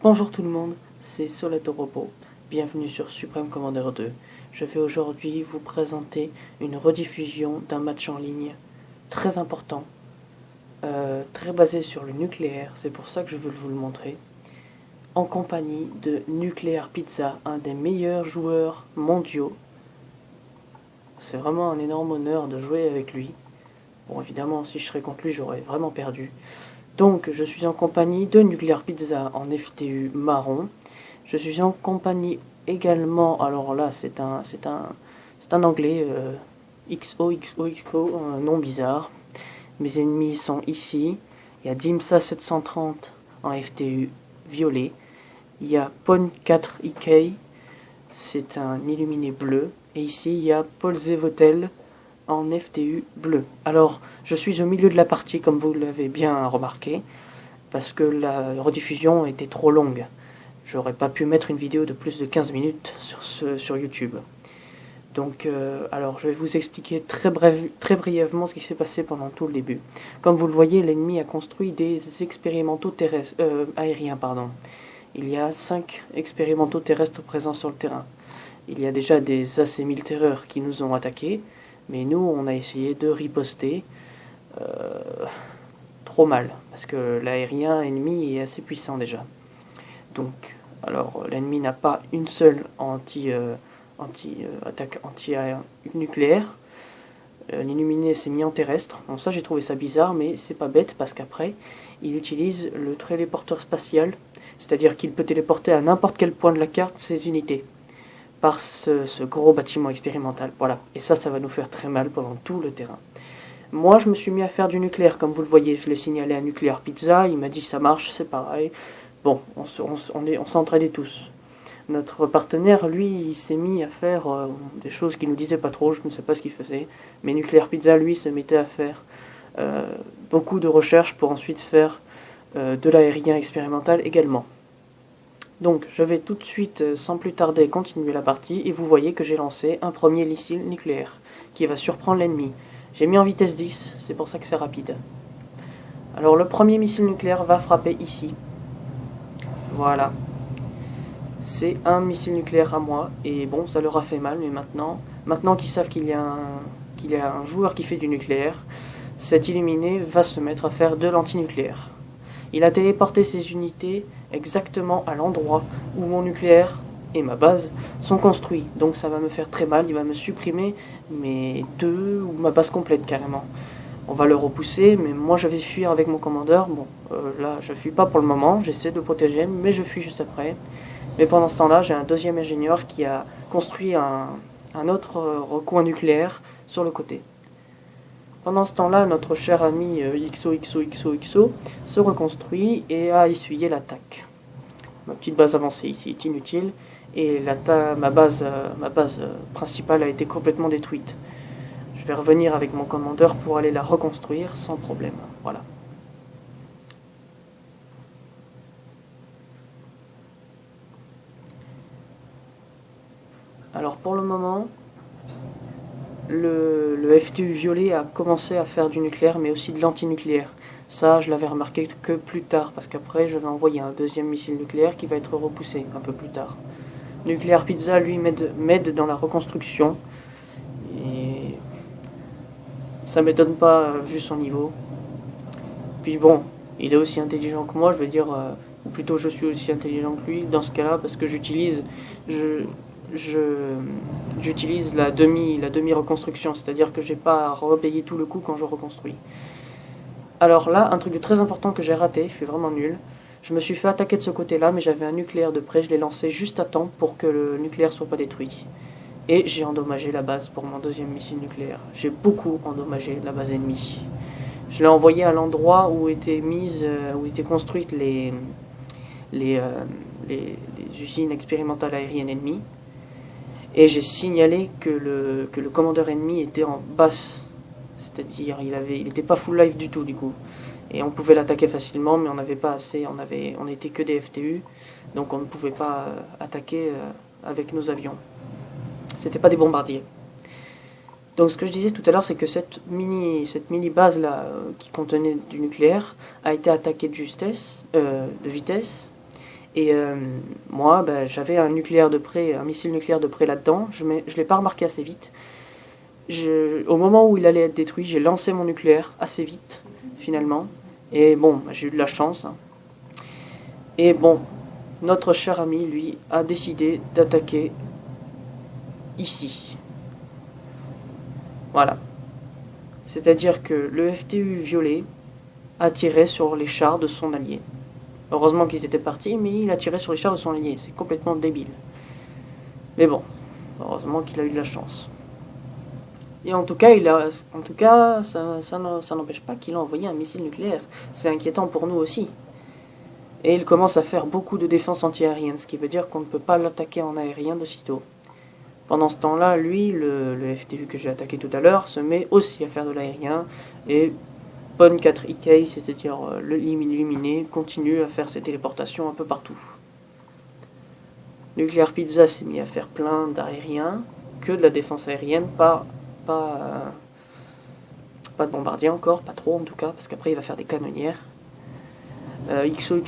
Bonjour tout le monde, c'est Soleto Robot. Bienvenue sur Supreme Commander 2. Je vais aujourd'hui vous présenter une rediffusion d'un match en ligne très important, très basé sur le nucléaire, c'est pour ça que je veux vous le montrer, en compagnie de Nuclear Pizza, un des meilleurs joueurs mondiaux. C'est vraiment un énorme honneur de jouer avec lui. Bon, évidemment, si je serais contre lui, j'aurais vraiment perdu. Donc, je suis en compagnie de Nuclear Pizza en FTU marron. Je suis en compagnie également, alors là, c'est un anglais, XOXOXO, un nom bizarre. Mes ennemis sont ici. Il y a Dimsa 730 en FTU violet. Il y a Pon4IK, c'est un illuminé bleu. Et ici, il y a Paul Zevotel en FTU bleu. Alors, je suis au milieu de la partie, comme vous l'avez bien remarqué, parce que la rediffusion était trop longue. J'aurais pas pu mettre une vidéo de plus de 15 minutes sur YouTube. Donc, alors, je vais vous expliquer très brièvement ce qui s'est passé pendant tout le début. Comme vous le voyez, l'ennemi a construit des expérimentaux aériens. Il y a 5 expérimentaux terrestres présents sur le terrain. Il y a déjà des AC-1000 Terreur qui nous ont attaqués, mais nous, on a essayé de riposter trop mal, parce que l'aérien ennemi est assez puissant déjà. Donc, alors, l'ennemi n'a pas une seule attaque anti-nucléaire. L'illuminé s'est mis en terrestre. Bon, ça, j'ai trouvé ça bizarre, mais c'est pas bête, parce qu'après, il utilise le téléporteur spatial, c'est-à-dire qu'il peut téléporter à n'importe quel point de la carte ses unités par ce gros bâtiment expérimental. Voilà. Et ça va nous faire très mal pendant tout le terrain. Moi, je me suis mis à faire du nucléaire, comme vous le voyez. Je l'ai signalé à Nuclear Pizza. Il m'a dit ça marche, c'est pareil. Bon, on s'entraidait tous. Notre partenaire, lui, il s'est mis à faire des choses qu'il nous disait pas trop. Je ne sais pas ce qu'il faisait. Mais Nuclear Pizza, lui, se mettait à faire beaucoup de recherches pour ensuite faire de l'aérien expérimental également. Donc, je vais tout de suite, sans plus tarder, continuer la partie, et vous voyez que j'ai lancé un premier missile nucléaire, qui va surprendre l'ennemi. J'ai mis en vitesse 10, c'est pour ça que c'est rapide. Alors, le premier missile nucléaire va frapper ici. Voilà. C'est un missile nucléaire à moi, et bon, ça leur a fait mal, mais maintenant qu'ils savent qu'il y a un joueur qui fait du nucléaire, cet illuminé va se mettre à faire de l'antinucléaire. Il a téléporté ses unités exactement à l'endroit où mon nucléaire et ma base sont construits. Donc ça va me faire très mal, il va me supprimer mes deux ou ma base complète carrément. On va le repousser, mais moi je vais fuir avec mon commandeur. Bon, là je fuis pas pour le moment, j'essaie de protéger, mais je fuis juste après. Mais pendant ce temps-là, j'ai un deuxième ingénieur qui a construit un autre recoin nucléaire sur le côté. Pendant ce temps-là, notre cher ami XOXOXOXO se reconstruit et a essuyé l'attaque. Ma petite base avancée ici est inutile et ma base principale a été complètement détruite. Je vais revenir avec mon commandeur pour aller la reconstruire sans problème. Voilà. Alors pour le moment, le FTU violet a commencé à faire du nucléaire, mais aussi de l'antinucléaire. Ça, je l'avais remarqué que plus tard, parce qu'après, je vais envoyer un deuxième missile nucléaire qui va être repoussé un peu plus tard. Nuclear Pizza, lui, m'aide dans la reconstruction. Et ça m'étonne pas, vu son niveau. Puis bon, il est aussi intelligent que moi, je veux dire, ou plutôt je suis aussi intelligent que lui, dans ce cas-là, parce que j'utilise la demi-reconstruction, c'est-à-dire que j'ai pas à repayer tout le coup quand je reconstruis. Alors là, un truc de très important que j'ai raté, je suis vraiment nul. Je me suis fait attaquer de ce côté-là, mais j'avais un nucléaire de près, je l'ai lancé juste à temps pour que le nucléaire soit pas détruit. Et j'ai endommagé la base pour mon deuxième missile nucléaire. J'ai beaucoup endommagé la base ennemie. Je l'ai envoyé à l'endroit où étaient construites les usines expérimentales aériennes ennemies. Et j'ai signalé que le commandeur ennemi était en basse, c'est-à-dire il était pas full life du tout du coup. Et on pouvait l'attaquer facilement, mais on n'avait pas assez, on était que des FTU, donc on ne pouvait pas attaquer avec nos avions. C'était pas des bombardiers. Donc ce que je disais tout à l'heure, c'est que cette mini base là qui contenait du nucléaire a été attaquée de vitesse, Et moi, bah, j'avais un nucléaire de près, un missile nucléaire de près là-dedans. Je l'ai pas remarqué assez vite. Au moment où il allait être détruit, j'ai lancé mon nucléaire assez vite, finalement. Et bon, bah, j'ai eu de la chance. Et bon, notre cher ami, lui, a décidé d'attaquer ici. Voilà. C'est-à-dire que le FTU violet a tiré sur les chars de son allié. Heureusement qu'ils étaient partis, mais il a tiré sur les chars de son allié. C'est complètement débile. Mais bon, heureusement qu'il a eu de la chance. Et en tout cas, ça n'empêche pas qu'il a envoyé un missile nucléaire. C'est inquiétant pour nous aussi. Et il commence à faire beaucoup de défense antiaérienne, ce qui veut dire qu'on ne peut pas l'attaquer en aérien de sitôt. Pendant ce temps-là, lui, le FTU que j'ai attaqué tout à l'heure, se met aussi à faire de l'aérien, et Pon 4 IK, c'est-à-dire l'illuminé, continue à faire ses téléportations un peu partout. Nuclear Pizza s'est mis à faire plein d'aériens, que de la défense aérienne, pas de bombardier encore, pas trop en tout cas, parce qu'après il va faire des canonnières. XO,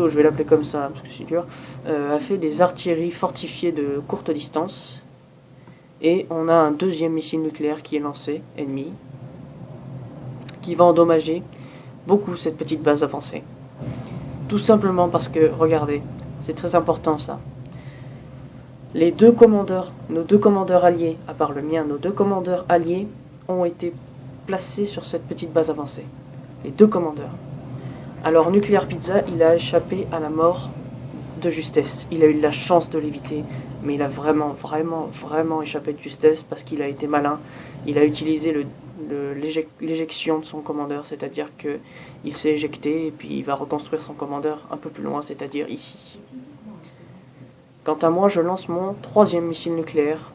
je vais l'appeler comme ça, parce que c'est dur, a fait des artilleries fortifiées de courte distance, et on a un deuxième missile nucléaire qui est lancé, ennemi, qui va endommager beaucoup cette petite base avancée. Tout simplement parce que, regardez, c'est très important ça. Les deux commandeurs, nos deux commandeurs alliés, à part le mien, nos deux commandeurs alliés ont été placés sur cette petite base avancée. Les deux commandeurs. Alors Nuclear Pizza, il a échappé à la mort de justesse. Il a eu la chance de l'éviter, mais il a vraiment échappé de justesse parce qu'il a été malin. Il a utilisé l'éjection de son commandeur, c'est-à-dire qu'il s'est éjecté et puis il va reconstruire son commandeur un peu plus loin, c'est-à-dire ici. Quant à moi, je lance mon troisième missile nucléaire,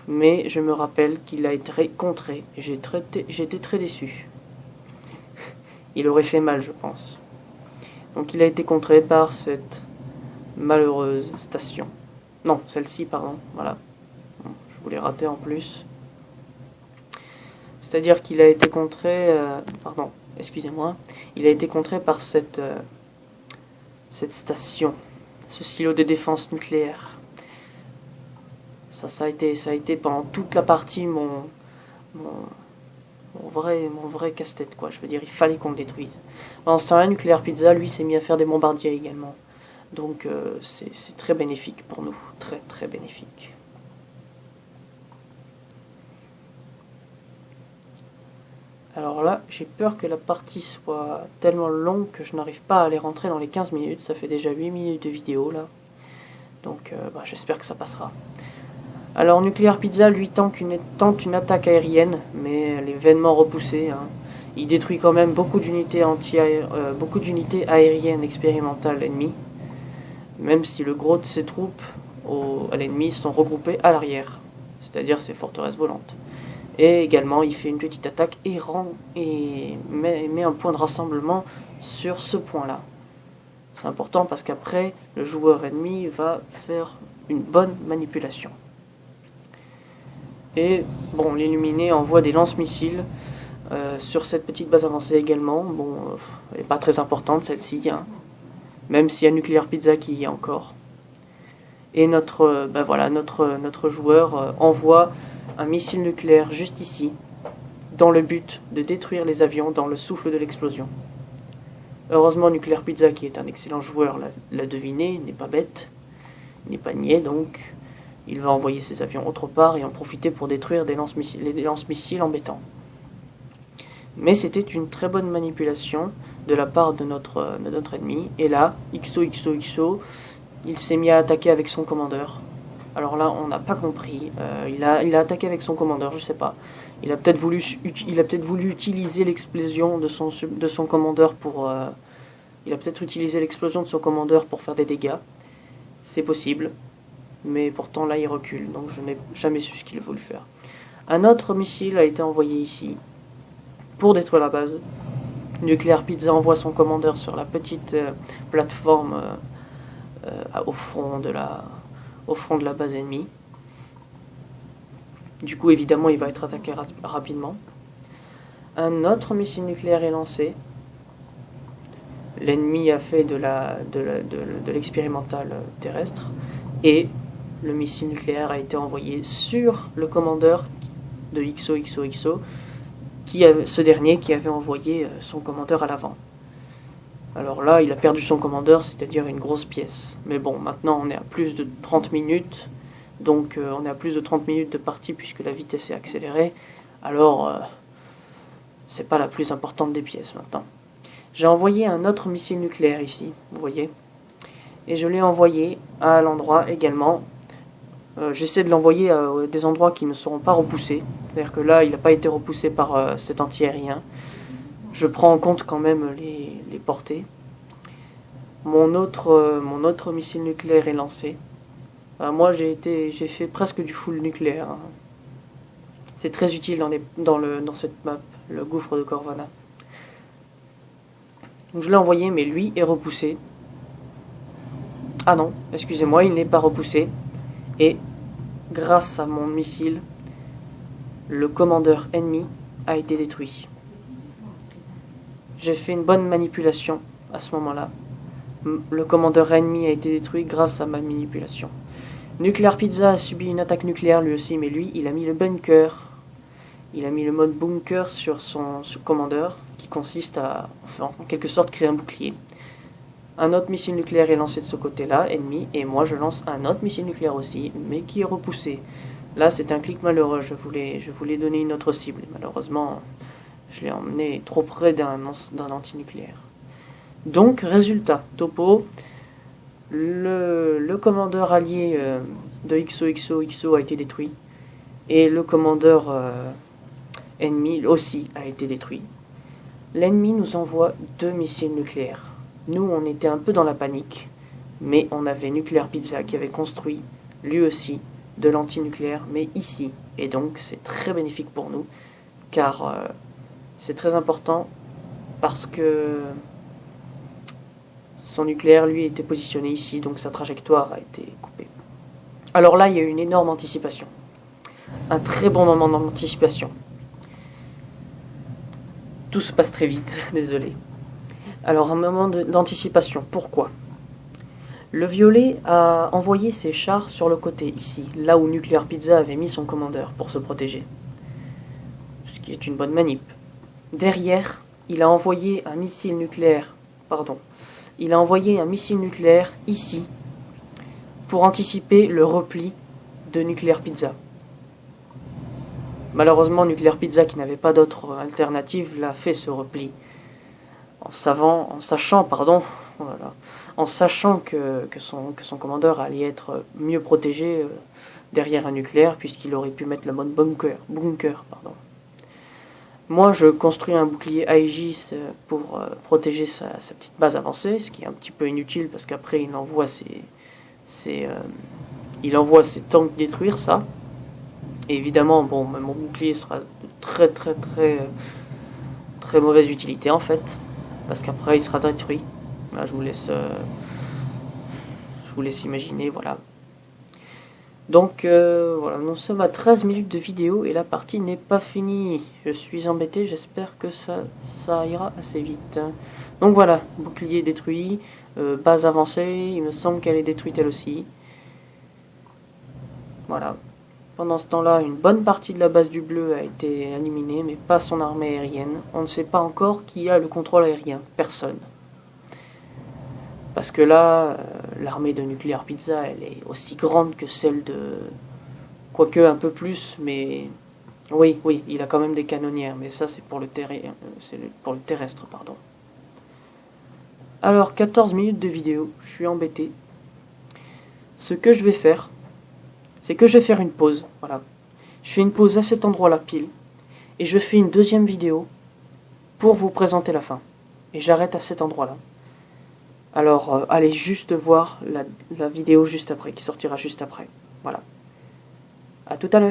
mais je me rappelle qu'il a été contré et j'étais très déçu. Il aurait fait mal, je pense. Donc il a été contré par cette malheureuse station. Non, celle-ci, pardon, voilà. Je voulais rater en plus. C'est-à-dire qu'il a été contré... pardon, excusez-moi. Il a été contré par cette station. Ce silo de défense nucléaire. Ça a été pendant toute la partie mon vrai casse-tête, quoi. Je veux dire, il fallait qu'on le détruise. Pendant ce temps-là, Nuclear Pizza, lui, s'est mis à faire des bombardiers également. Donc, c'est très bénéfique pour nous. Très, très bénéfique. Alors là, j'ai peur que la partie soit tellement longue que je n'arrive pas à aller rentrer dans les 15 minutes. Ça fait déjà 8 minutes de vidéo, là. Donc, j'espère que ça passera. Alors Nuclear Pizza lui tente une attaque aérienne, mais elle est vainement repoussée. Hein. Il détruit quand même beaucoup d'unités aériennes expérimentales ennemies, même si le gros de ses troupes à l'ennemi sont regroupées à l'arrière, c'est-à-dire ses forteresses volantes. Et également il fait une petite attaque et met un point de rassemblement sur ce point-là. C'est important parce qu'après, le joueur ennemi va faire une bonne manipulation. Et bon, l'illuminé envoie des lance-missiles sur cette petite base avancée également. Bon, elle n'est pas très importante celle-ci, hein, même s'il y a Nuclear Pizza qui y est encore. Et notre joueur envoie un missile nucléaire juste ici, dans le but de détruire les avions dans le souffle de l'explosion. Heureusement, Nuclear Pizza, qui est un excellent joueur, l'a deviné, n'est pas bête, n'est pas niais, donc il va envoyer ses avions autre part et en profiter pour détruire des lance-missiles embêtants. Mais c'était une très bonne manipulation de la part de notre ennemi. Et là, XO, il s'est mis à attaquer avec son commandeur. Alors là, on n'a pas compris. Il a attaqué avec son commandeur, je sais pas. Il a peut-être voulu utiliser l'explosion de son commandeur pour... il a peut-être utilisé l'explosion de son commandeur pour faire des dégâts. C'est possible. Mais pourtant là il recule, donc je n'ai jamais su ce qu'il a voulu faire. Un autre missile a été envoyé ici pour détruire la base. Nuclear Pizza envoie son commandeur sur la petite plateforme au front de la base ennemie. Du coup évidemment il va être attaqué rapidement. Un autre missile nucléaire est lancé. l'ennemi a fait de l'expérimental terrestre, et le missile nucléaire a été envoyé sur le commandeur de XOXOXO, ce dernier qui avait envoyé son commandeur à l'avant. Alors là, il a perdu son commandeur, c'est-à-dire une grosse pièce. Mais bon, maintenant on est à plus de 30 minutes, donc on est à plus de 30 minutes de partie puisque la vitesse est accélérée. Alors, c'est pas la plus importante des pièces maintenant. J'ai envoyé un autre missile nucléaire ici, vous voyez. Et je l'ai envoyé à l'endroit également. J'essaie de l'envoyer à des endroits qui ne seront pas repoussés. C'est-à-dire que là, il n'a pas été repoussé par cet anti-aérien. Je prends en compte quand même les portées. Mon autre missile nucléaire est lancé. Moi, j'ai fait presque du full nucléaire. Hein. C'est très utile dans cette map, le gouffre de Corvana. Donc je l'ai envoyé, mais lui est repoussé. Ah non, excusez-moi, il n'est pas repoussé. Et grâce à mon missile, le commandeur ennemi a été détruit. J'ai fait une bonne manipulation à ce moment-là. Le commandeur ennemi a été détruit grâce à ma manipulation. Nuclear Pizza a subi une attaque nucléaire lui aussi, mais lui, il a mis le bunker. Il a mis le mode bunker sur son commandeur, qui consiste à, enfin, en quelque sorte, créer un bouclier. Un autre missile nucléaire est lancé de ce côté-là, ennemi, et moi je lance un autre missile nucléaire aussi, mais qui est repoussé. Là, c'est un clic malheureux, je voulais donner une autre cible. Malheureusement, je l'ai emmené trop près d'un antinucléaire. Donc, résultat, topo, le commandeur allié de XOXOXO a été détruit, et le commandeur ennemi aussi a été détruit. L'ennemi nous envoie 2 missiles nucléaires. Nous, on était un peu dans la panique, mais on avait Nuclear Pizza qui avait construit, lui aussi, de l'antinucléaire, mais ici. Et donc, c'est très bénéfique pour nous, car c'est très important, parce que son nucléaire, lui, était positionné ici, donc sa trajectoire a été coupée. Alors là, il y a eu une énorme anticipation. Un très bon moment d'anticipation. Tout se passe très vite, désolé. Alors, un moment d'anticipation. Pourquoi ? Le violet a envoyé ses chars sur le côté, ici, là où Nuclear Pizza avait mis son commandeur pour se protéger. Ce qui est une bonne manip. Derrière, il a envoyé un missile nucléaire, ici, pour anticiper le repli de Nuclear Pizza. Malheureusement, Nuclear Pizza, qui n'avait pas d'autre alternative, l'a fait ce repli. En sachant que son commandeur allait être mieux protégé derrière un nucléaire, puisqu'il aurait pu mettre le mode bunker. Moi, je construis un bouclier Aegis pour protéger sa petite base avancée, ce qui est un petit peu inutile, parce qu'après, il envoie ses tanks détruire ça. Et évidemment, bon, mon bouclier sera de très mauvaise utilité, en fait, parce qu'après, il sera détruit. Là, je vous laisse imaginer, voilà. Donc, voilà, nous sommes à 13 minutes de vidéo et la partie n'est pas finie. Je suis embêté, j'espère que ça ira assez vite. Donc voilà, bouclier détruit, base avancée, il me semble qu'elle est détruite elle aussi. Voilà. Pendant ce temps-là, une bonne partie de la base du bleu a été éliminée, mais pas son armée aérienne. On ne sait pas encore qui a le contrôle aérien. Personne. Parce que là, l'armée de Nuclear Pizza, elle est aussi grande que celle de... Quoique un peu plus, mais... Oui, il a quand même des canonnières, mais ça c'est pour le terrestre, pardon. Alors, 14 minutes de vidéo, je suis embêté. Ce que je vais faire, c'est que je vais faire une pause, voilà. Je fais une pause à cet endroit-là, pile. Et je fais une deuxième vidéo pour vous présenter la fin. Et j'arrête à cet endroit-là. Alors, allez juste voir la vidéo juste après, qui sortira juste après. Voilà. À tout à l'heure.